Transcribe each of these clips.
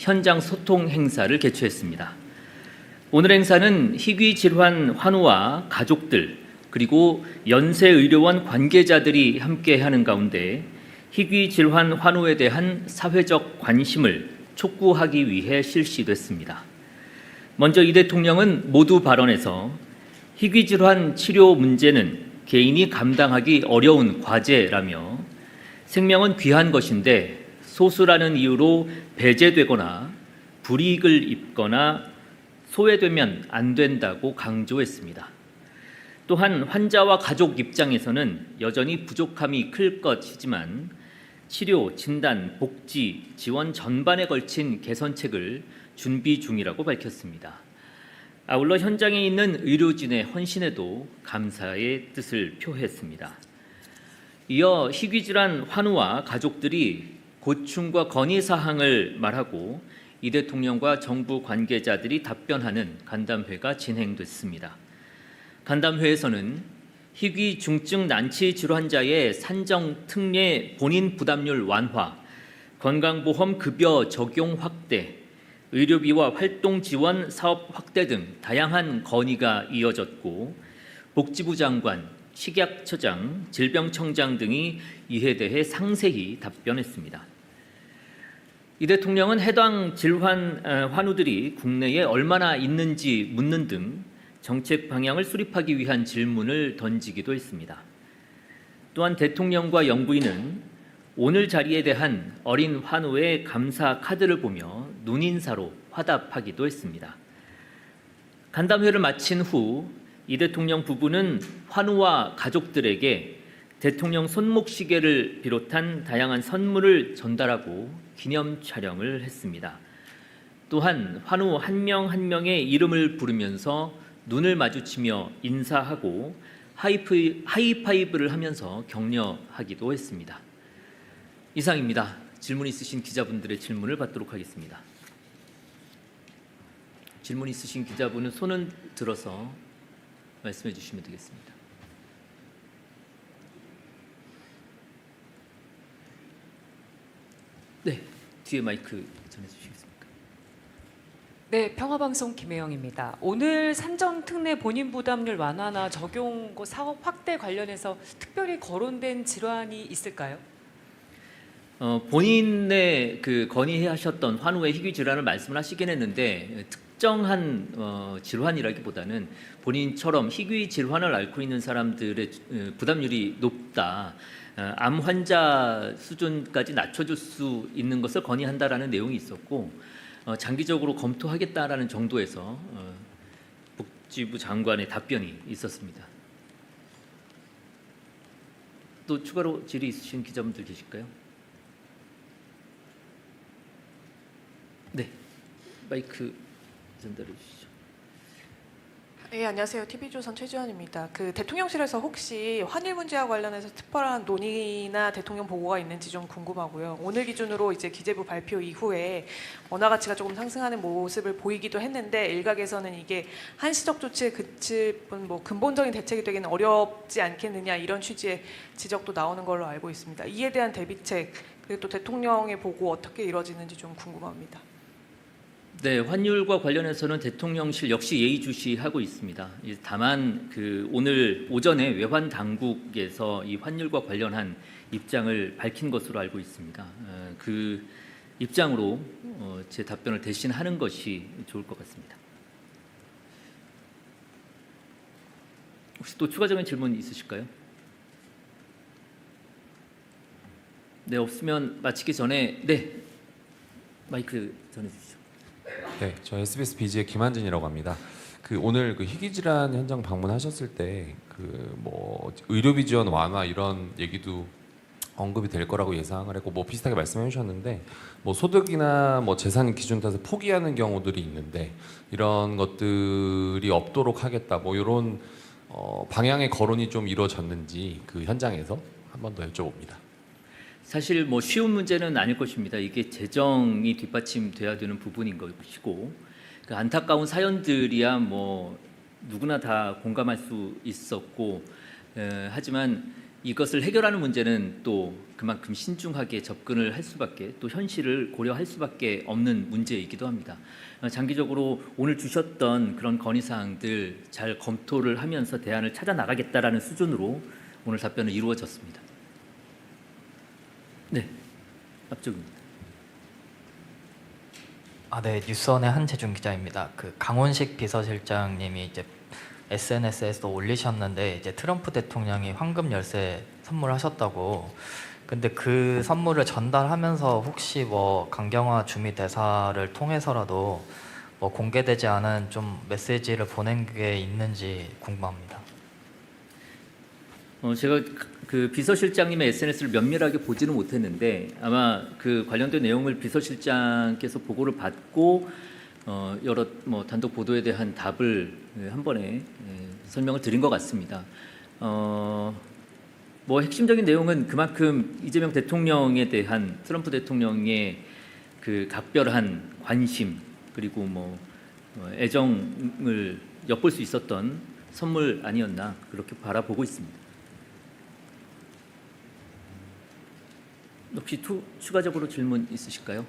현장 소통 행사를 개최했습니다. 오늘 행사는 희귀질환 환우와 가족들 그리고 연세의료원 관계자들이 함께하는 가운데 희귀질환 환우에 대한 사회적 관심을 촉구하기 위해 실시됐습니다. 먼저 이 대통령은 모두 발언에서 희귀질환 치료 문제는 개인이 감당하기 어려운 과제라며 생명은 귀한 것인데 소수라는 이유로 배제되거나 불이익을 입거나 소외되면 안 된다고 강조했습니다. 또한 환자와 가족 입장에서는 여전히 부족함이 클 것이지만 치료, 진단, 복지, 지원 전반에 걸친 개선책을 준비 중이라고 밝혔습니다. 아울러 현장에 있는 의료진의 헌신에도 감사의 뜻을 표했습니다. 이어 희귀질환 환우와 가족들이 고충과 건의사항을 말하고 이 대통령과 정부 관계자들이 답변하는 간담회가 진행됐습니다. 간담회에서는 희귀 중증 난치 질환자의 산정 특례 본인 부담률 완화, 건강보험 급여 적용 확대, 의료비와 활동 지원 사업 확대 등 다양한 건의가 이어졌고 복지부 장관, 식약처장, 질병청장 등이 이에 대해 상세히 답변했습니다. 이 대통령은 해당 질환 환우들이 국내에 얼마나 있는지 묻는 등 정책 방향을 수립하기 위한 질문을 던지기도 했습니다. 또한 대통령과 영부인은 오늘 자리에 대한 어린 환우의 감사 카드를 보며 눈인사로 화답하기도 했습니다. 간담회를 마친 후 이 대통령 부부는 환우와 가족들에게 대통령 손목시계를 비롯한 다양한 선물을 전달하고 기념 촬영을 했습니다. 또한 환우 한 명 한 명의 이름을 부르면서 눈을 마주치며 인사하고 하이파이브를 하면서 격려하기도 했습니다. 이상입니다. 질문 있으신 기자분들의 질문을 받도록 하겠습니다. 질문 있으신 기자분은 손을 들어서 말씀해 주시면 되겠습니다. 네, 뒤에 마이크 전해주시겠습니까? 네, 평화방송 김혜영입니다. 오늘 산정 특례 본인 부담률 완화나 적용 사업 확대 관련해서 특별히 거론된 질환이 있을까요? 본인의 그 건의하셨던 환우의 희귀 질환을 말씀을 하시긴 했는데 특정한 질환이라기보다는 본인처럼 희귀 질환을 앓고 있는 사람들의 부담률이 높다. 암 환자 수준까지 낮춰줄 수 있는 것을 건의한다라는 내용이 있었고 장기적으로 검토하겠다라는 정도에서 복지부 장관의 답변이 있었습니다. 또 추가로 질의 있으신 기자분들 계실까요? 네, 마이크 전달해 주시죠. 네, 안녕하세요. TV조선 최지원입니다. 그 대통령실에서 혹시 환일 문제와 관련해서 특별한 논의나 대통령 보고가 있는지 좀 궁금하고요. 오늘 기준으로 이제 기재부 발표 이후에 원화 가치가 조금 상승하는 모습을 보이기도 했는데 일각에서는 이게 한시적 조치에 그칠 뿐 뭐 근본적인 대책이 되기는 어렵지 않겠느냐 이런 취지의 지적도 나오는 걸로 알고 있습니다. 이에 대한 대비책 그리고 또 대통령의 보고 어떻게 이루어지는지 좀 궁금합니다. 네, 환율과 관련해서는 대통령실 역시 예의주시하고 있습니다. 다만 그 오늘 오전에 외환 당국에서 이 환율과 관련한 입장을 밝힌 것으로 알고 있습니다. 그 입장으로 제 답변을 대신하는 것이 좋을 것 같습니다. 혹시 또 추가적인 질문 있으실까요? 네, 없으면 마치기 전에 마이크 전해주시죠. 네, 저 SBS BG의 김한진이라고 합니다. 그 오늘 그 희귀질환 현장 방문하셨을 때 그 뭐 의료비 지원 완화 이런 얘기도 언급이 될 거라고 예상을 했고 뭐 비슷하게 말씀해 주셨는데 뭐 소득이나 뭐 재산 기준 따라서 포기하는 경우들이 있는데 이런 것들이 없도록 하겠다 뭐 이런 방향의 거론이 좀 이루어졌는지 그 현장에서 한 번 더 여쭤봅니다. 사실 뭐 쉬운 문제는 아닐 것입니다. 이게 재정이 뒷받침돼야 되는 부분인 것이고 그 안타까운 사연들이야 뭐 누구나 다 공감할 수 있었고 하지만 이것을 해결하는 문제는 또 그만큼 신중하게 접근을 할 수밖에, 또 현실을 고려할 수밖에 없는 문제이기도 합니다. 장기적으로 오늘 주셨던 그런 건의사항들 잘 검토를 하면서 대안을 찾아 나가겠다라는 수준으로 오늘 답변은 이루어졌습니다. 네, 앞쪽입니다. 네, 뉴스원의 한재준 기자입니다. 그 강훈식 비서실장님이 이제 SNS에서 올리셨는데 이제 트럼프 대통령이 황금 열쇠 선물하셨다고. 근데 그 선물을 전달하면서 혹시 뭐 강경화 주미 대사를 통해서라도 뭐 공개되지 않은 좀 메시지를 보낸 게 있는지 궁금합니다. 제가 그 비서실장님의 SNS를 면밀하게 보지는 못했는데 아마 그 관련된 내용을 비서실장께서 보고를 받고 여러 뭐 단독 보도에 대한 답을 한 번에 설명을 드린 것 같습니다. 뭐 핵심적인 내용은 그만큼 이재명 대통령에 대한 트럼프 대통령의 그 각별한 관심 그리고 뭐 애정을 엿볼 수 있었던 선물 아니었나 그렇게 바라보고 있습니다. 혹시 추가적으로 질문 있으실까요?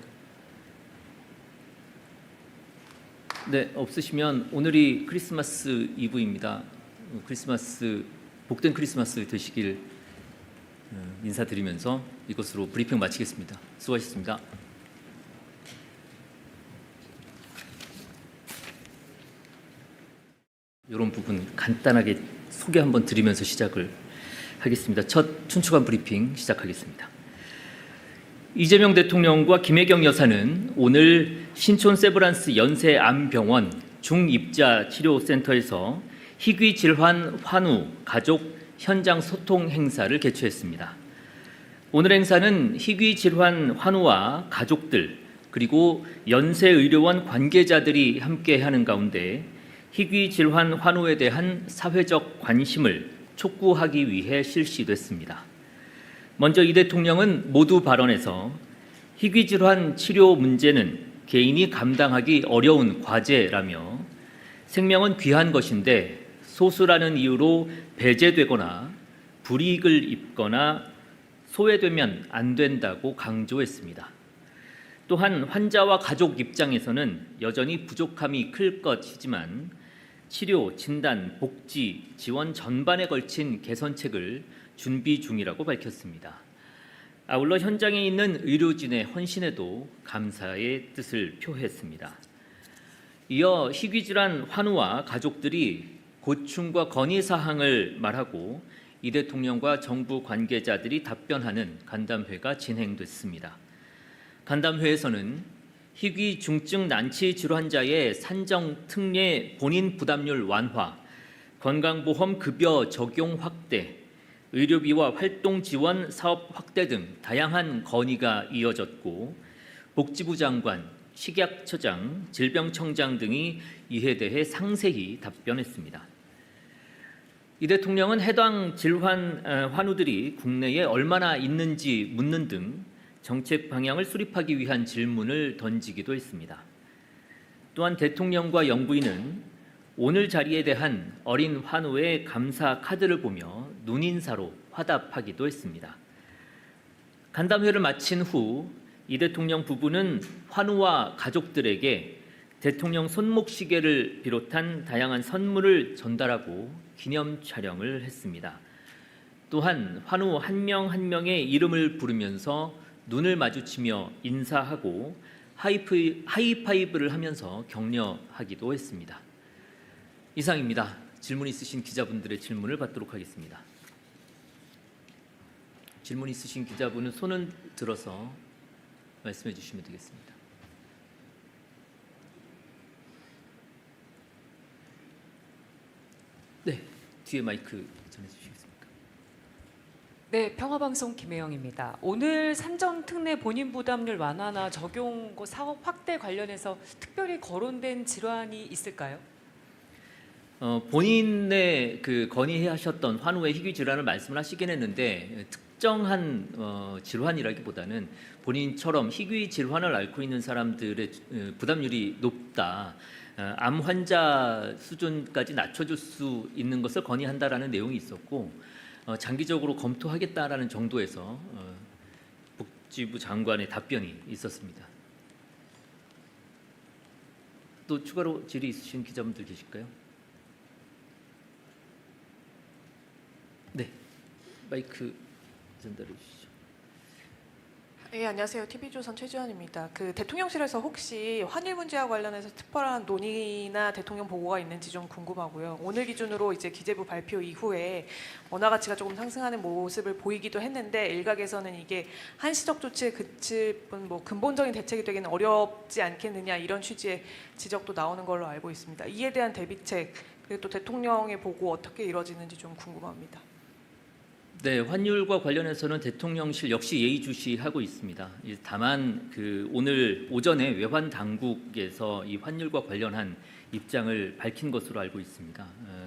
네, 없으시면 오늘이 크리스마스 이브입니다. 복된 크리스마스 되시길 인사드리면서 이것으로 브리핑 마치겠습니다. 수고하셨습니다. 이런 부분 간단하게 소개 한번 드리면서 시작을 하겠습니다. 첫 춘추관 브리핑 시작하겠습니다. 이재명 대통령과 김혜경 여사는 오늘 신촌 세브란스 연세암병원 중입자치료센터에서 희귀 질환 환우 가족 현장 소통 행사를 개최했습니다. 오늘 행사는 희귀 질환 환우와 가족들 그리고 연세의료원 관계자들이 함께하는 가운데 희귀 질환 환우에 대한 사회적 관심을 촉구하기 위해 실시됐습니다. 먼저 이 대통령은 모두 발언에서 희귀 질환 치료 문제는 개인이 감당하기 어려운 과제라며 생명은 귀한 것인데 소수라는 이유로 배제되거나 불이익을 입거나 소외되면 안 된다고 강조했습니다. 또한 환자와 가족 입장에서는 여전히 부족함이 클 것이지만 치료, 진단, 복지, 지원 전반에 걸친 개선책을 준비 중이라고 밝혔습니다. 아울러 현장에 있는 의료진의 헌신에도 감사의 뜻을 표했습니다. 이어 희귀질환 환우와 가족들이 고충과 건의사항을 말하고 이 대통령과 정부 관계자들이 답변하는 간담회가 진행됐습니다. 간담회에서는 희귀 중증 난치 질환자의 산정 특례 본인 부담률 완화, 건강보험 급여 적용 확대, 의료비와 활동 지원 사업 확대 등 다양한 건의가 이어졌고 복지부 장관, 식약처장, 질병청장 등이 이에 대해 상세히 답변했습니다. 이 대통령은 해당 질환 환우들이 국내에 얼마나 있는지 묻는 등 정책 방향을 수립하기 위한 질문을 던지기도 했습니다. 또한 대통령과 영부인은 오늘 자리에 대한 어린 환우의 감사 카드를 보며 눈인사로 화답하기도 했습니다. 간담회를 마친 후 이 대통령 부부는 환우와 가족들에게 대통령 손목시계를 비롯한 다양한 선물을 전달하고 기념 촬영을 했습니다. 또한 환우 한 명 한 명의 이름을 부르면서 눈을 마주치며 인사하고 하이파이브를 하면서 격려하기도 했습니다. 이상입니다. 질문 있으신 기자분들의 질문을 받도록 하겠습니다. 질문 있으신 기자분은 손을 들어서 말씀해 주시면 되겠습니다. 네, 뒤에 마이크 전해주시겠습니까? 네, 평화방송 김혜영입니다. 오늘 산정 특례 본인 부담률 완화나 적용고 사업 확대 관련해서 특별히 거론된 질환이 있을까요? 본인의 그 건의하셨던 환우의 희귀 질환을 말씀을 하시긴 했는데 특정한 질환이라기보다는 본인처럼 희귀 질환을 앓고 있는 사람들의 부담률이 높다. 암 환자 수준까지 낮춰줄 수 있는 것을 건의한다라는 내용이 있었고 장기적으로 검토하겠다라는 정도에서 복지부 장관의 답변이 있었습니다. 또 추가로 질의 있으신 기자분들 계실까요? 네, 마이크 전달해 주시죠. 예, 안녕하세요. TV조선 최지원입니다. 그 대통령실에서 혹시 환일 문제와 관련해서 특별한 논의나 대통령 보고가 있는지 좀 궁금하고요. 오늘 기준으로 이제 기재부 발표 이후에 원화 가치가 조금 상승하는 모습을 보이기도 했는데 일각에서는 이게 한시적 조치에 그칠 뿐 뭐 근본적인 대책이 되기는 어렵지 않겠느냐 이런 취지의 지적도 나오는 걸로 알고 있습니다. 이에 대한 대비책 그리고 또 대통령의 보고 어떻게 이루어지는지 좀 궁금합니다. 네, 환율과 관련해서는 대통령실 역시 예의주시하고 있습니다. 다만 오늘 오전에 외환 당국에서 이 환율과 관련한 입장을 밝힌 것으로 알고 있습니다.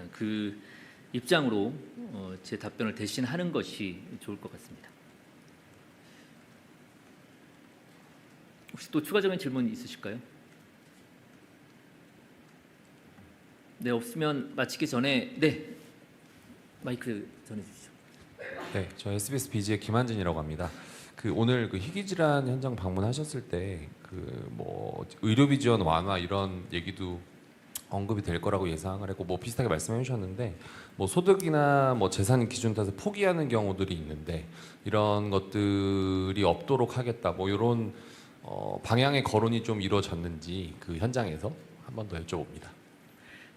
그 입장으로 제 답변을 대신하는 것이 좋을 것 같습니다. 혹시 또 추가적인 질문 있으실까요? 네, 없으면 마치기 전에 마이크 전해주시죠. 네, 저 SBS BG의 김한진이라고 합니다. 오늘 희귀 질환 현장 방문하셨을 때 뭐 의료비 지원 완화 이런 얘기도 언급이 될 거라고 예상을 했고 뭐 비슷하게 말씀해 주셨는데 뭐 소득이나 뭐 재산 기준 따라서 포기하는 경우들이 있는데 이런 것들이 없도록 하겠다 뭐 이런 방향의 거론이 좀 이루어졌는지 그 현장에서 한 번 더 여쭤봅니다.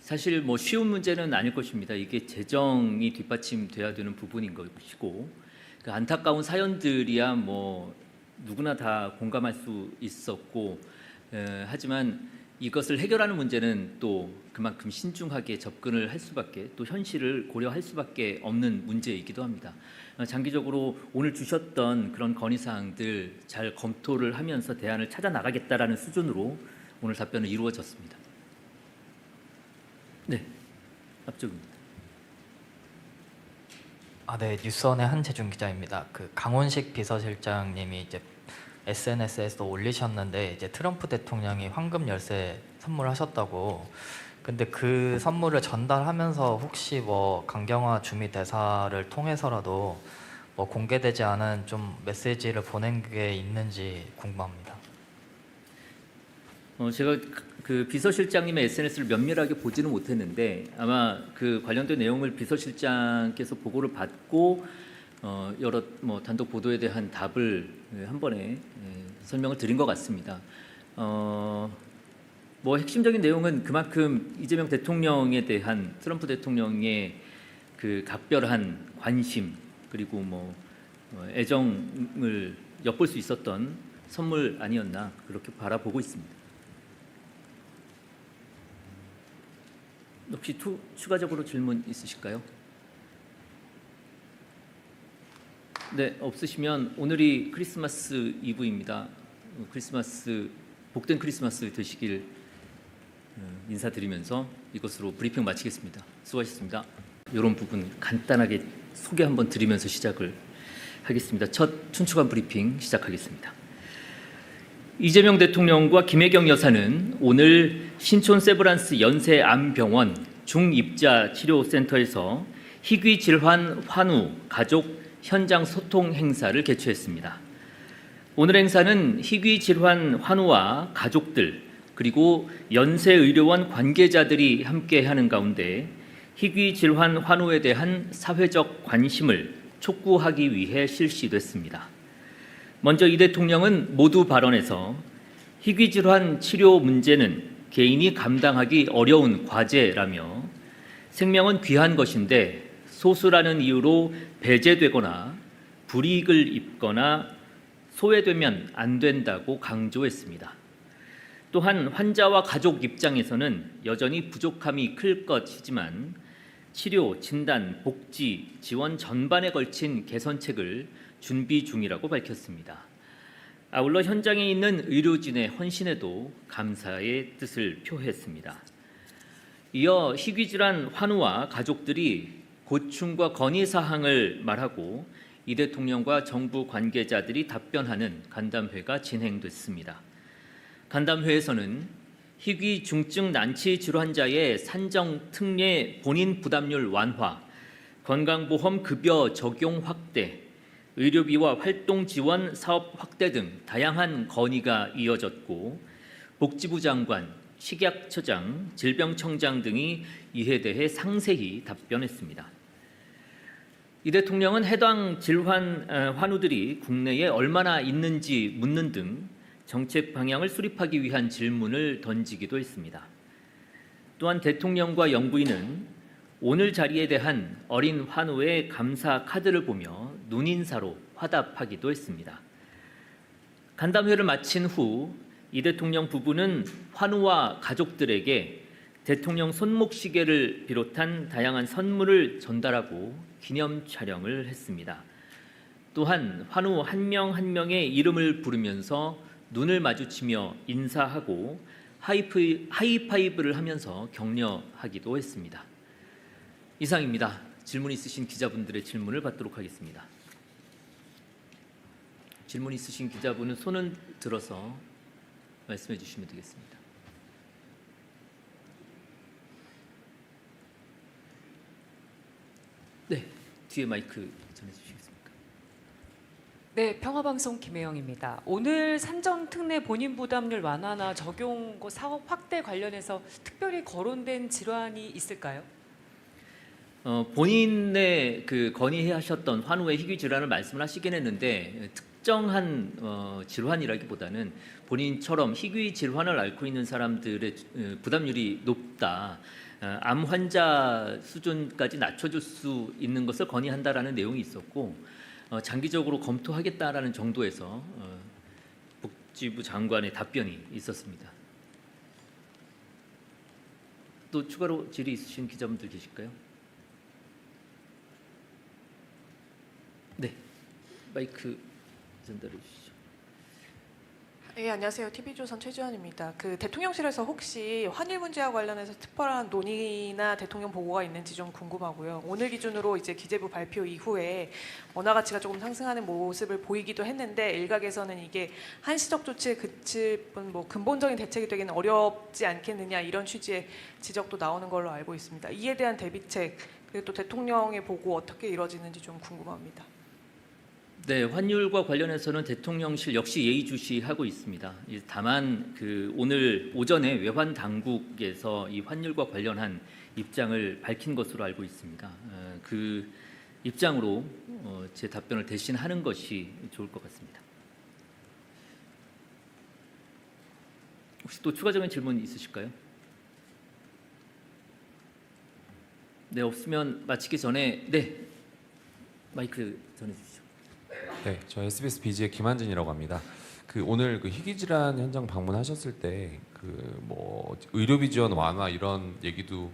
사실 뭐 쉬운 문제는 아닐 것입니다. 이게 재정이 뒷받침돼야 되는 부분인 것이고 그 안타까운 사연들이야 뭐 누구나 다 공감할 수 있었고 하지만 이것을 해결하는 문제는 또 그만큼 신중하게 접근을 할 수밖에 또 현실을 고려할 수밖에 없는 문제이기도 합니다. 장기적으로 오늘 주셨던 그런 건의사항들 잘 검토를 하면서 대안을 찾아 나가겠다라는 수준으로 오늘 답변은 이루어졌습니다. 네, 앞쪽입니다. 네, 뉴스원의 한재준 기자입니다. 강원식 비서실장님이 이제 SNS에서 올리셨는데 이제 트럼프 대통령이 황금 열쇠 선물하셨다고. 근데 그 선물을 전달하면서 혹시 뭐 강경화 주미 대사를 통해서라도 뭐 공개되지 않은 좀 메시지를 보낸 게 있는지 궁금합니다. 제가 그 비서실장님의 SNS를 면밀하게 보지는 못했는데 아마 그 관련된 내용을 비서실장께서 보고를 받고 여러 뭐 단독 보도에 대한 답을 한 번에 설명을 드린 것 같습니다. 뭐 핵심적인 내용은 그만큼 이재명 대통령에 대한 트럼프 대통령의 그 각별한 관심 그리고 뭐 애정을 엿볼 수 있었던 선물 아니었나 그렇게 바라보고 있습니다. 혹시 추가적으로 질문 있으실까요? 네, 없으시면 오늘이 크리스마스 이브입니다. 복된 크리스마스 되시길 인사드리면서 이것으로 브리핑 마치겠습니다. 수고하셨습니다. 이런 부분 간단하게 소개 한번 드리면서 시작을 하겠습니다. 첫 춘추관 브리핑 시작하겠습니다. 이재명 대통령과 김혜경 여사는 오늘 신촌 세브란스 연세암병원 중입자치료센터에서 희귀 질환 환우 가족 현장 소통 행사를 개최했습니다. 오늘 행사는 희귀 질환 환우와 가족들 그리고 연세의료원 관계자들이 함께하는 가운데 희귀 질환 환우에 대한 사회적 관심을 촉구하기 위해 실시됐습니다. 먼저 이 대통령은 모두 발언에서 희귀 질환 치료 문제는 개인이 감당하기 어려운 과제라며 생명은 귀한 것인데 소수라는 이유로 배제되거나 불이익을 입거나 소외되면 안 된다고 강조했습니다. 또한 환자와 가족 입장에서는 여전히 부족함이 클 것이지만 치료, 진단, 복지, 지원 전반에 걸친 개선책을 준비 중이라고 밝혔습니다. 아울러 현장에 있는 의료진의 헌신에도 감사의 뜻을 표했습니다. 이어 희귀질환 환우와 가족들이 고충과 건의사항을 말하고 이 대통령과 정부 관계자들이 답변하는 간담회가 진행됐습니다. 간담회에서는 희귀 중증 난치 질환자의 산정 특례 본인 부담률 완화, 건강보험 급여 적용 확대, 의료비와 활동 지원 사업 확대 등 다양한 건의가 이어졌고 복지부 장관, 식약처장, 질병청장 등이 이에 대해 상세히 답변했습니다. 이 대통령은 해당 질환 환우들이 국내에 얼마나 있는지 묻는 등 정책 방향을 수립하기 위한 질문을 던지기도 했습니다. 또한 대통령과 영부인은 오늘 자리에 대한 어린 환우의 감사 카드를 보며 눈인사로 화답하기도 했습니다. 간담회를 마친 후 이 대통령 부부는 환우와 가족들에게 대통령 손목시계를 비롯한 다양한 선물을 전달하고 기념 촬영을 했습니다. 또한 환우 한 명 한 명의 이름을 부르면서 눈을 마주치며 인사하고 하이파이브를 하면서 격려하기도 했습니다. 이상입니다. 질문 있으신 기자분들의 질문을 받도록 하겠습니다. 질문 있으신 기자분은 손을 들어서 말씀해 주시면 되겠습니다. 네, 뒤에 마이크 전해 주시겠습니까? 네, 평화방송 김혜영입니다. 오늘 산정 특례 본인 부담률 완화나 적용고 사업 확대 관련해서 특별히 거론된 질환이 있을까요? 본인의 그 건의하셨던 환우의 희귀 질환을 말씀을 하시긴 했는데 특정한 질환이라기보다는 본인처럼 희귀 질환을 앓고 있는 사람들의 부담률이 높다. 암 환자 수준까지 낮춰줄 수 있는 것을 건의한다라는 내용이 있었고 장기적으로 검토하겠다라는 정도에서 복지부 장관의 답변이 있었습니다. 또 추가로 질의 있으신 기자분들 계실까요? 네, 마이크 전달해 주시죠. 예, 안녕하세요. TV조선 최지원입니다. 그 대통령실에서 혹시 환일 문제와 관련해서 특별한 논의나 대통령 보고가 있는지 좀 궁금하고요. 오늘 기준으로 이제 기재부 발표 이후에 원화 가치가 조금 상승하는 모습을 보이기도 했는데 일각에서는 이게 한시적 조치에 그칠 뿐 뭐 근본적인 대책이 되기는 어렵지 않겠느냐 이런 취지의 지적도 나오는 걸로 알고 있습니다. 이에 대한 대비책 그리고 또 대통령의 보고 어떻게 이루어지는지 좀 궁금합니다. 네, 환율과 관련해서는 대통령실 역시 예의주시하고 있습니다. 다만 그 오늘 오전에 외환 당국에서 이 환율과 관련한 입장을 밝힌 것으로 알고 있습니다. 그 입장으로 제 답변을 대신하는 것이 좋을 것 같습니다. 혹시 또 추가적인 질문 있으실까요? 네, 없으면 마치기 전에 마이크 전해 주시죠. 네, 저 SBS BG의 김한진이라고 합니다. 그 오늘 그 희귀 질환 현장 방문하셨을 때 그 뭐 의료비 지원 완화 이런 얘기도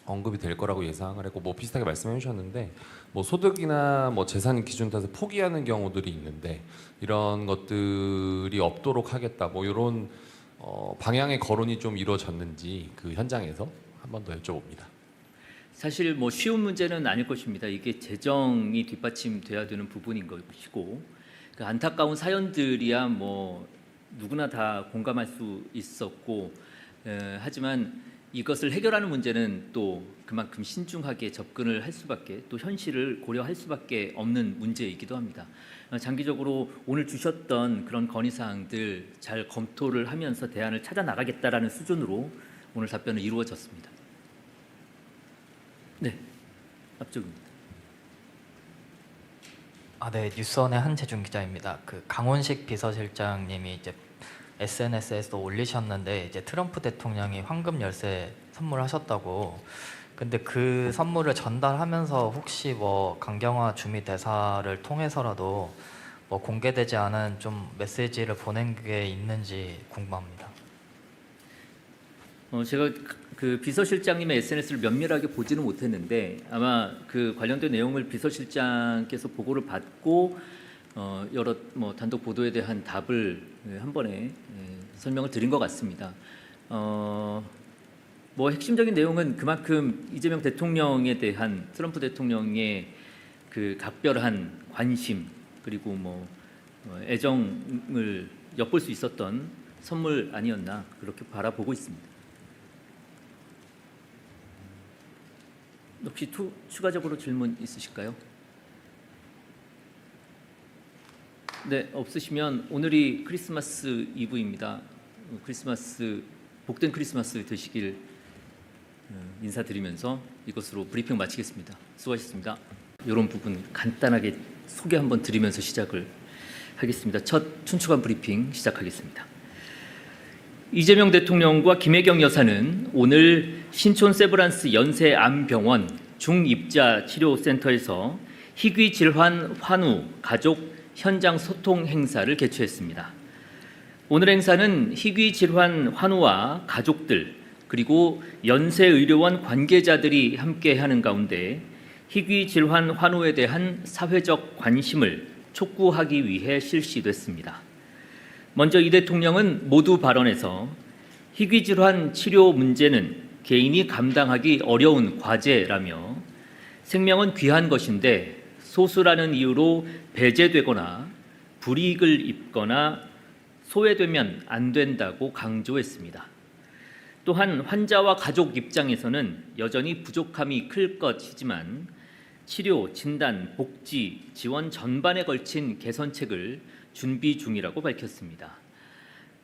언급이 될 거라고 예상을 했고 뭐 비슷하게 말씀해 주셨는데 뭐 소득이나 뭐 재산 기준 따라서 포기하는 경우들이 있는데 이런 것들이 없도록 하겠다 뭐 이런 방향의 거론이 좀 이루어졌는지 그 현장에서 한 번 더 여쭤봅니다. 사실 뭐 쉬운 문제는 아닐 것입니다. 이게 재정이 뒷받침돼야 되는 부분인 것이고 그 안타까운 사연들이야 뭐 누구나 다 공감할 수 있었고 하지만 이것을 해결하는 문제는 또 그만큼 신중하게 접근을 할 수밖에 또 현실을 고려할 수밖에 없는 문제이기도 합니다. 장기적으로 오늘 주셨던 그런 건의사항들 잘 검토를 하면서 대안을 찾아 나가겠다라는 수준으로 오늘 답변은 이루어졌습니다. 네, 앞쪽입니다. 네, 뉴스원의 한재준 기자입니다. 그 강훈식 비서실장님이 이제 SNS에서 올리셨는데 이제 트럼프 대통령이 황금 열쇠 선물하셨다고. 근데 그 선물을 전달하면서 혹시 뭐 강경화 주미 대사를 통해서라도 뭐 공개되지 않은 좀 메시지를 보낸 게 있는지 궁금합니다. 제가 그 비서실장님의 SNS를 면밀하게 보지는 못했는데 아마 그 관련된 내용을 비서실장께서 보고를 받고 여러 뭐 단독 보도에 대한 답을 한 번에 설명을 드린 것 같습니다. 뭐 핵심적인 내용은 그만큼 이재명 대통령에 대한 트럼프 대통령의 그 각별한 관심 그리고 뭐 애정을 엿볼 수 있었던 선물 아니었나 그렇게 바라보고 있습니다. 혹시 추가적으로 질문 있으실까요? 네, 없으시면 오늘이 크리스마스 이브입니다. 복된 크리스마스 되시길 인사드리면서 이것으로 브리핑 마치겠습니다. 수고하셨습니다. 이런 부분 간단하게 소개 한번 드리면서 시작을 하겠습니다. 첫 춘추관 브리핑 시작하겠습니다. 이재명 대통령과 김혜경 여사는 오늘 신촌 세브란스 연세암병원 중입자치료센터에서 희귀질환 환우 가족 현장 소통 행사를 개최했습니다. 오늘 행사는 희귀질환 환우와 가족들 그리고 연세의료원 관계자들이 함께하는 가운데 희귀질환 환우에 대한 사회적 관심을 촉구하기 위해 실시됐습니다. 먼저 이 대통령은 모두 발언에서 희귀질환 치료 문제는 개인이 감당하기 어려운 과제라며 생명은 귀한 것인데 소수라는 이유로 배제되거나 불이익을 입거나 소외되면 안 된다고 강조했습니다. 또한 환자와 가족 입장에서는 여전히 부족함이 클 것이지만 치료, 진단, 복지, 지원 전반에 걸친 개선책을 준비 중이라고 밝혔습니다.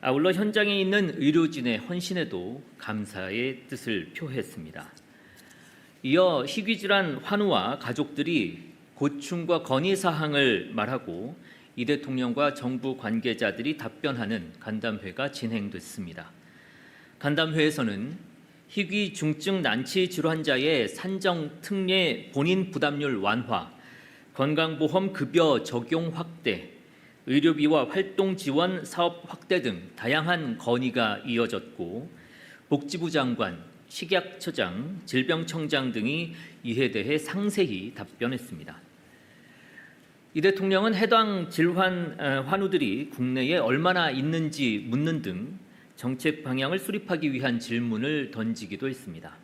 아울러 현장에 있는 의료진의 헌신에도 감사의 뜻을 표했습니다. 이어 희귀질환 환우와 가족들이 고충과 건의사항을 말하고 이 대통령과 정부 관계자들이 답변하는 간담회가 진행됐습니다. 간담회에서는 희귀 중증 난치 질환자의 산정 특례 본인 부담률 완화, 건강보험 급여 적용 확대, 의료비와 활동 지원 사업 확대 등 다양한 건의가 이어졌고 복지부 장관, 식약처장, 질병청장 등이 이에 대해 상세히 답변했습니다. 이 대통령은 해당 질환 환우들이 국내에 얼마나 있는지 묻는 등 정책 방향을 수립하기 위한 질문을 던지기도 했습니다.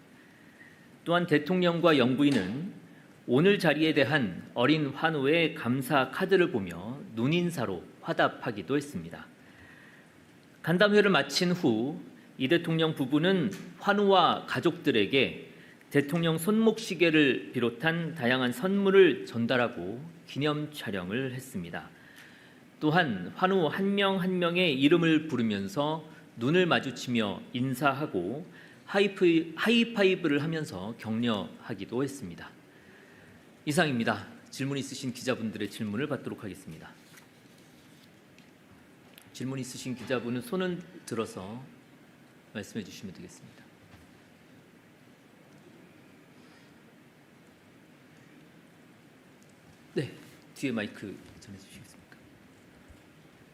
또한 대통령과 영부인은 오늘 자리에 대한 어린 환우의 감사 카드를 보며 눈인사로 화답하기도 했습니다. 간담회를 마친 후 이 대통령 부부는 환우와 가족들에게 대통령 손목시계를 비롯한 다양한 선물을 전달하고 기념 촬영을 했습니다. 또한 환우 한 명 한 명의 이름을 부르면서 눈을 마주치며 인사하고 하이파이브를 하면서 격려하기도 했습니다. 이상입니다. 질문 있으신 기자분들의 질문을 받도록 하겠습니다. 질문 있으신 기자분은 손을 들어서 말씀해 주시면 되겠습니다. 네, 뒤에 마이크 전해주시겠습니까?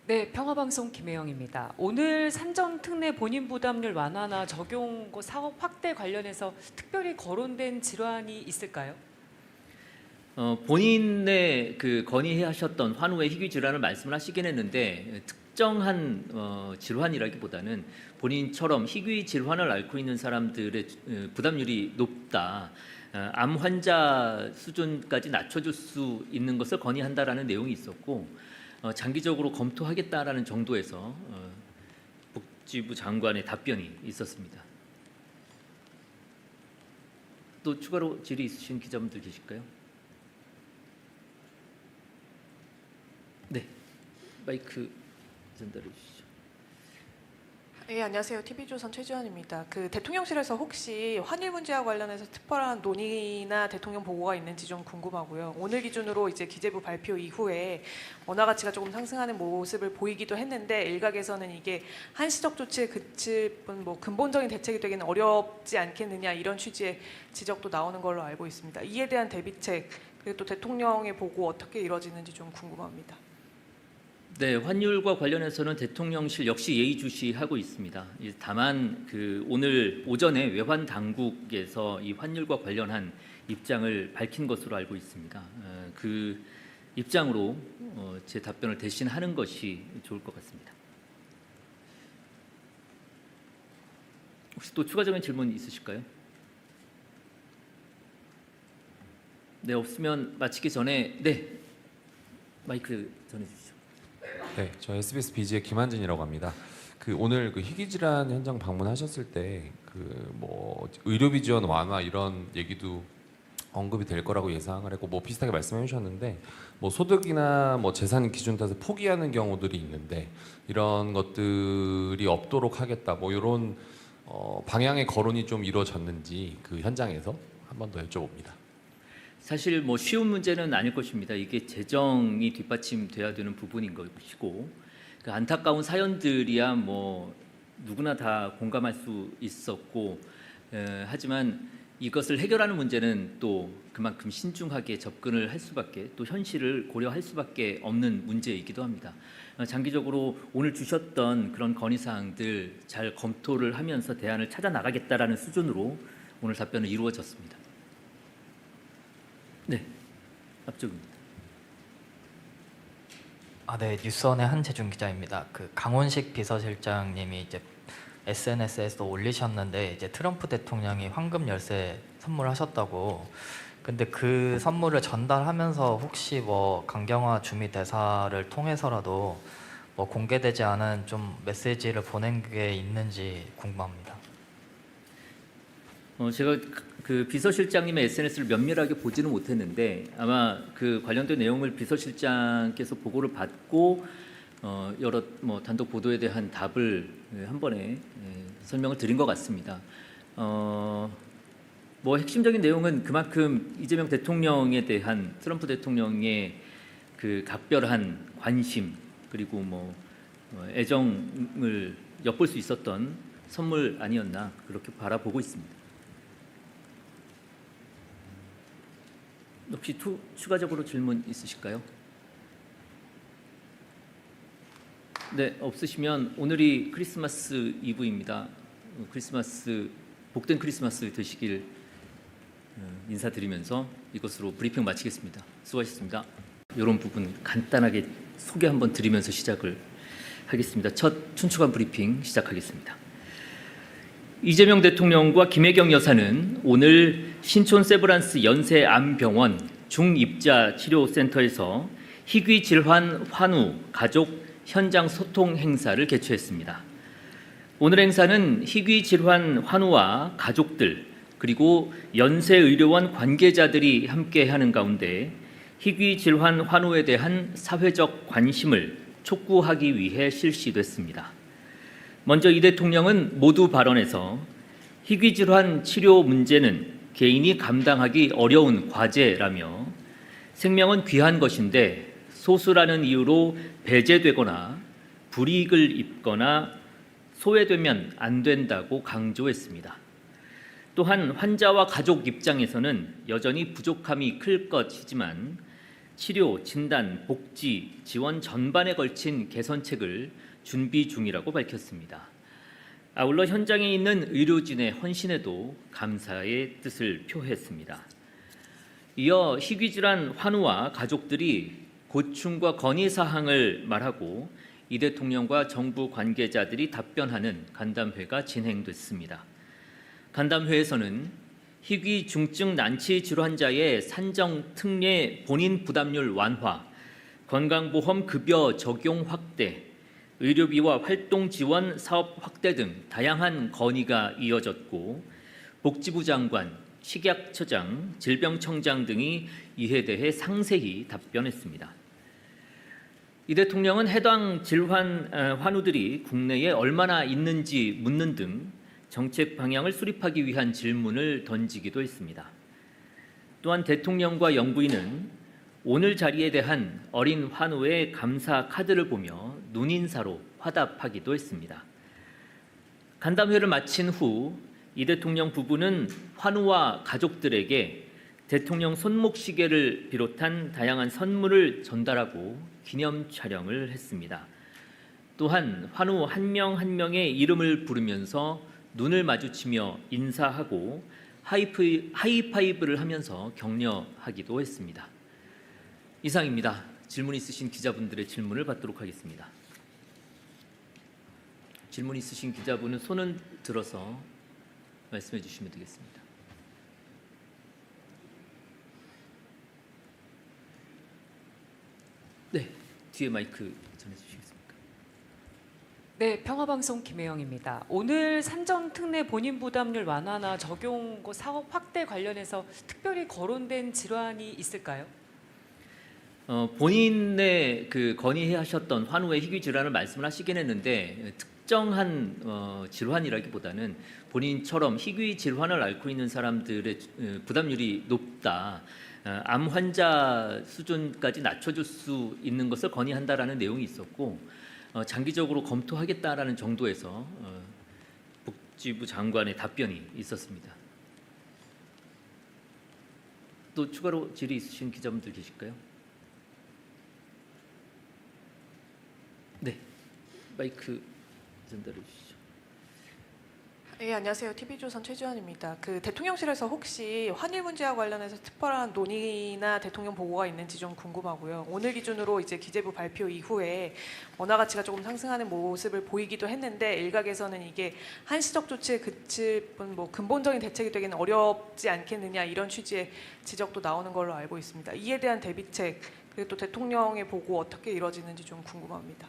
네, 평화방송 김혜영입니다. 오늘 산정 특례 본인 부담률 완화나 적용 사업 확대 관련해서 특별히 거론된 질환이 있을까요? 본인의 건의하셨던 환우의 희귀 질환을 말씀을 하시긴 했는데 특정한 질환이라기보다는 본인처럼 희귀 질환을 앓고 있는 사람들의 부담률이 높다. 암 환자 수준까지 낮춰줄 수 있는 것을 건의한다라는 내용이 있었고 장기적으로 검토하겠다라는 정도에서 복지부 장관의 답변이 있었습니다. 또 추가로 질의 있으신 기자분들 계실까요? 네, 마이크 전달해 주시죠. 예, 안녕하세요. TV조선 최지원입니다. 대통령실에서 혹시 환일 문제와 관련해서 특별한 논의나 대통령 보고가 있는지 좀 궁금하고요. 오늘 기준으로 이제 기재부 발표 이후에 원화 가치가 조금 상승하는 모습을 보이기도 했는데 일각에서는 이게 한시적 조치에 그칠 뿐 근본적인 대책이 되기는 어렵지 않겠느냐 이런 취지의 지적도 나오는 걸로 알고 있습니다. 이에 대한 대비책 그리고 또 대통령의 보고 어떻게 이루어지는지 좀 궁금합니다. 네, 환율과 관련해서는 대통령실 역시 예의주시하고 있습니다. 다만 오늘 오전에 외환 당국에서 이 환율과 관련한 입장을 밝힌 것으로 알고 있습니다. 그 입장으로 제 답변을 대신하는 것이 좋을 것 같습니다. 혹시 또 추가적인 질문 있으실까요? 네, 없으면 마치기 전에 마이크 전해주시죠. 네, 저 SBS BG의 김한진이라고 합니다. 오늘 희귀질환 현장 방문하셨을 때 의료비 지원 완화 이런 얘기도 언급이 될 거라고 예상을 했고 뭐 비슷하게 말씀해 주셨는데 뭐 소득이나 뭐 재산 기준 따라서 포기하는 경우들이 있는데 이런 것들이 없도록 하겠다 뭐 이런 방향의 거론이 좀 이루어졌는지 그 현장에서 한 번 더 여쭤봅니다. 사실 뭐 쉬운 문제는 아닐 것입니다. 이게 재정이 뒷받침돼야 되는 부분인 것이고 그 안타까운 사연들이야 뭐 누구나 다 공감할 수 있었고 하지만 이것을 해결하는 문제는 또 그만큼 신중하게 접근을 할 수밖에 또 현실을 고려할 수밖에 없는 문제이기도 합니다. 장기적으로 오늘 주셨던 그런 건의사항들 잘 검토를 하면서 대안을 찾아 나가겠다라는 수준으로 오늘 답변은 이루어졌습니다. 네, 앞쪽입니다. 네, 뉴스원의 한재준 기자입니다. 그 강원식 비서실장님이 이제 SNS에서 올리셨는데 이제 트럼프 대통령이 황금 열쇠 선물하셨다고. 근데 그 선물을 전달하면서 혹시 뭐 강경화 주미 대사를 통해서라도 뭐 공개되지 않은 좀 메시지를 보낸 게 있는지 궁금합니다. 제가 그 비서실장님의 SNS를 면밀하게 보지는 못했는데 아마 그 관련된 내용을 비서실장께서 보고를 받고 여러 뭐 단독 보도에 대한 답을 한 번에 설명을 드린 것 같습니다. 뭐 핵심적인 내용은 그만큼 이재명 대통령에 대한 트럼프 대통령의 그 각별한 관심 그리고 뭐 애정을 엿볼 수 있었던 선물 아니었나 그렇게 바라보고 있습니다. 혹시 추가적으로 질문 있으실까요? 네, 없으시면 오늘이 크리스마스 이브입니다. 크리스마스 복된 크리스마스 되시길 인사드리면서 이것으로 브리핑 마치겠습니다. 수고하셨습니다. 이런 부분 간단하게 소개 한번 드리면서 시작을 하겠습니다. 첫 춘추관 브리핑 시작하겠습니다. 이재명 대통령과 김혜경 여사는 오늘 신촌 세브란스 연세암병원 중입자치료센터에서 희귀 질환 환우 가족 현장 소통 행사를 개최했습니다. 오늘 행사는 희귀 질환 환우와 가족들 그리고 연세의료원 관계자들이 함께하는 가운데 희귀 질환 환우에 대한 사회적 관심을 촉구하기 위해 실시됐습니다. 먼저 이 대통령은 모두 발언에서 희귀 질환 치료 문제는 개인이 감당하기 어려운 과제라며 생명은 귀한 것인데 소수라는 이유로 배제되거나 불이익을 입거나 소외되면 안 된다고 강조했습니다. 또한 환자와 가족 입장에서는 여전히 부족함이 클 것이지만 치료, 진단, 복지, 지원 전반에 걸친 개선책을 준비 중이라고 밝혔습니다. 아울러 현장에 있는 의료진의 헌신에도 감사의 뜻을 표했습니다. 이어 희귀질환 환우와 가족들이 고충과 건의사항을 말하고 이 대통령과 정부 관계자들이 답변하는 간담회가 진행됐습니다. 간담회에서는 희귀 중증 난치 질환자의 산정 특례 본인 부담률 완화, 건강보험 급여 적용 확대, 의료비와 활동 지원 사업 확대 등 다양한 건의가 이어졌고 복지부 장관, 식약처장, 질병청장 등이 이에 대해 상세히 답변했습니다. 이 대통령은 해당 질환 환우들이 국내에 얼마나 있는지 묻는 등 정책 방향을 수립하기 위한 질문을 던지기도 했습니다. 또한 대통령과 영부인은 오늘 자리에 대한 어린 환우의 감사 카드를 보며 눈인사로 화답하기도 했습니다. 간담회를 마친 후 이 대통령 부부는 환우와 가족들에게 대통령 손목시계를 비롯한 다양한 선물을 전달하고 기념 촬영을 했습니다. 또한 환우 한 명 한 명의 이름을 부르면서 눈을 마주치며 인사하고 하이파이브를 하면서 격려하기도 했습니다. 이상입니다. 질문 있으신 기자분들의 질문을 받도록 하겠습니다. 질문 있으신 기자분은 손을 들어서 말씀해 주시면 되겠습니다. 네, 뒤에 마이크 전해 주시겠습니까? 네, 평화방송 김혜영입니다. 오늘 산정 특례 본인 부담률 완화나 적용고 사업 확대 관련해서 특별히 거론된 질환이 있을까요? 본인의 그 건의하셨던 환우의 희귀 질환을 말씀을 하시긴 했는데 특정한 질환이라기보다는 본인처럼 희귀 질환을 앓고 있는 사람들의 부담률이 높다. 암 환자 수준까지 낮춰줄 수 있는 것을 건의한다라는 내용이 있었고 장기적으로 검토하겠다라는 정도에서 복지부 장관의 답변이 있었습니다. 또 추가로 질의 있으신 기자분들 계실까요? 네, 마이크 전달해 주시죠. 예, 안녕하세요. TV조선 최지원입니다. 그 대통령실에서 혹시 환일 문제와 관련해서 특별한 논의나 대통령 보고가 있는지 좀 궁금하고요. 오늘 기준으로 이제 기재부 발표 이후에 원화 가치가 조금 상승하는 모습을 보이기도 했는데 일각에서는 이게 한시적 조치에 그칠 뿐 뭐 근본적인 대책이 되기는 어렵지 않겠느냐 이런 취지의 지적도 나오는 걸로 알고 있습니다. 이에 대한 대비책 그리고 또 대통령의 보고 어떻게 이루어지는지 좀 궁금합니다.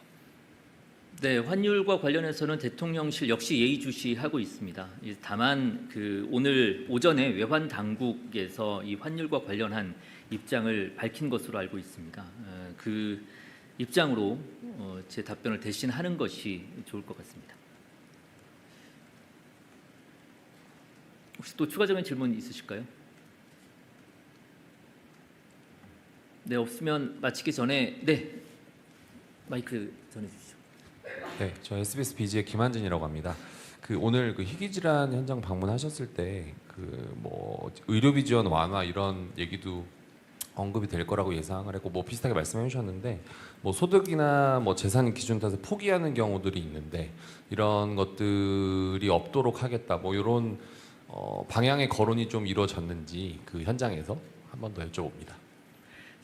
네, 환율과 관련해서는 대통령실 역시 예의주시하고 있습니다. 다만 그 오늘 오전에 외환 당국에서 이 환율과 관련한 입장을 밝힌 것으로 알고 있습니다. 그 입장으로 제 답변을 대신하는 것이 좋을 것 같습니다. 혹시 또 추가적인 질문 있으실까요? 네, 없으면 마치기 전에 마이크 전해 주시죠. 네, 저 SBS BG의 김한진이라고 합니다. 그 오늘 그 희귀 질환 현장 방문하셨을 때 그 뭐 의료비 지원 완화 이런 얘기도 언급이 될 거라고 예상을 했고 뭐 비슷하게 말씀해 주셨는데 뭐 소득이나 뭐 재산 기준 따라서 포기하는 경우들이 있는데 이런 것들이 없도록 하겠다 뭐 이런 방향의 거론이 좀 이루어졌는지 그 현장에서 한 번 더 여쭤봅니다.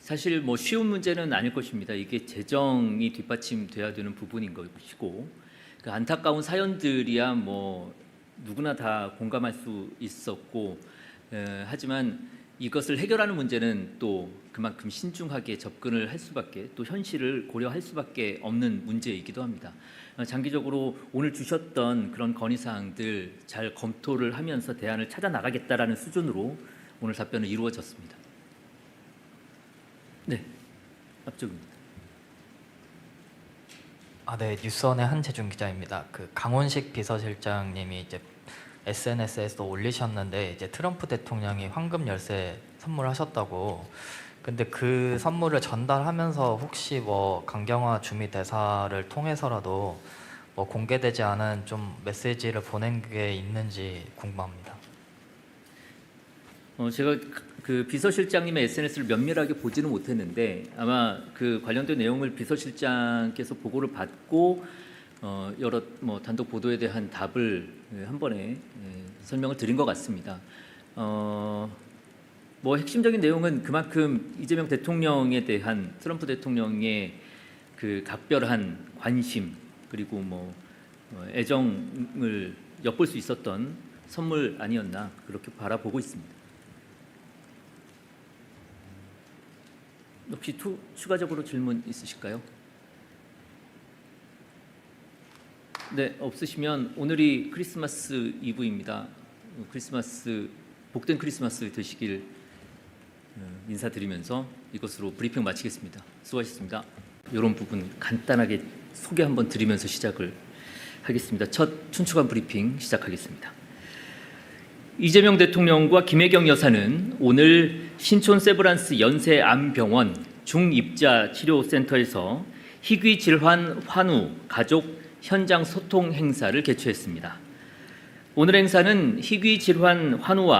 사실 뭐 쉬운 문제는 아닐 것입니다. 이게 재정이 뒷받침돼야 되는 부분인 것이고 그 안타까운 사연들이야 뭐 누구나 다 공감할 수 있었고 하지만 이것을 해결하는 문제는 또 그만큼 신중하게 접근을 할 수밖에 또 현실을 고려할 수밖에 없는 문제이기도 합니다. 장기적으로 오늘 주셨던 그런 건의사항들 잘 검토를 하면서 대안을 찾아 나가겠다라는 수준으로 오늘 답변은 이루어졌습니다. 네, 앞쪽입니다. 네, 뉴스원의 한재준 기자입니다. 그 강원식 비서실장님이 이제 SNS에서 올리셨는데 이제 트럼프 대통령이 황금 열쇠 선물하셨다고. 근데 그 선물을 전달하면서 혹시 뭐 강경화 주미 대사를 통해서라도 뭐 공개되지 않은 좀 메시지를 보낸 게 있는지 궁금합니다. 제가 그 비서실장님의 SNS를 면밀하게 보지는 못했는데 아마 그 관련된 내용을 비서실장께서 보고를 받고 여러 뭐 단독 보도에 대한 답을 한 번에 설명을 드린 것 같습니다. 뭐 핵심적인 내용은 그만큼 이재명 대통령에 대한 트럼프 대통령의 그 각별한 관심 그리고 뭐 애정을 엿볼 수 있었던 선물 아니었나 그렇게 바라보고 있습니다. 혹시 추가적으로 질문 있으실까요? 네, 없으시면 오늘이 크리스마스 이브입니다. 복된 크리스마스 되시길 인사드리면서 이것으로 브리핑 마치겠습니다. 수고하셨습니다. 이런 부분 간단하게 소개 한번 드리면서 시작을 하겠습니다. 첫 춘추관 브리핑 시작하겠습니다. 이재명 대통령과 김혜경 여사는 오늘 신촌 세브란스 연세암병원 중입자치료센터에서 희귀 질환 환우 가족 현장 소통 행사를 개최했습니다. 오늘 행사는 희귀 질환 환우와